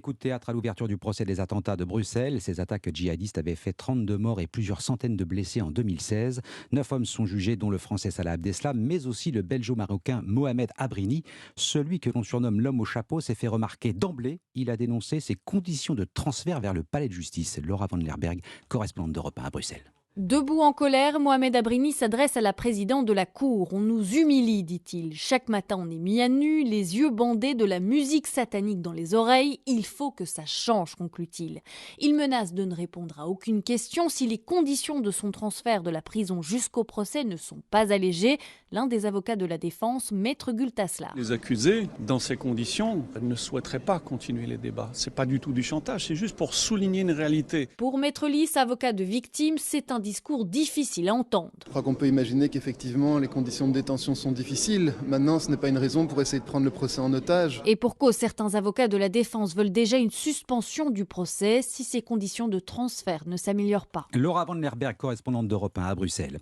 Coup de théâtre à l'ouverture du procès des attentats de Bruxelles. Ces attaques djihadistes avaient fait 32 morts et plusieurs centaines de blessés en 2016. 9 hommes sont jugés, dont le français Salah Abdeslam, mais aussi le belgeo-marocain Mohamed Abrini. Celui que l'on surnomme l'homme au chapeau s'est fait remarquer d'emblée. Il a dénoncé ses conditions de transfert vers le palais de justice. Laura Van Lerberg, correspondante d'Europe 1 à Bruxelles. Debout en colère, Mohamed Abrini s'adresse à la présidente de la Cour. On nous humilie, dit-il. Chaque matin, on est mis à nu, les yeux bandés, de la musique satanique dans les oreilles. Il faut que ça change, conclut-il. Il menace de ne répondre à aucune question si les conditions de son transfert de la prison jusqu'au procès ne sont pas allégées. L'un des avocats de la défense, Maître Gültaslar. Les accusés, dans ces conditions, ne souhaiteraient pas continuer les débats. C'est pas du tout du chantage, c'est juste pour souligner une réalité. Pour Maître Lys, avocat de victime, c'est un discours difficile à entendre. Je crois qu'on peut imaginer qu'effectivement les conditions de détention sont difficiles. Maintenant, ce n'est pas une raison pour essayer de prendre le procès en otage. Et pour cause, certains avocats de la défense veulent déjà une suspension du procès si ces conditions de transfert ne s'améliorent pas. Laura Van Lerberg, correspondante d'Europe 1 à Bruxelles.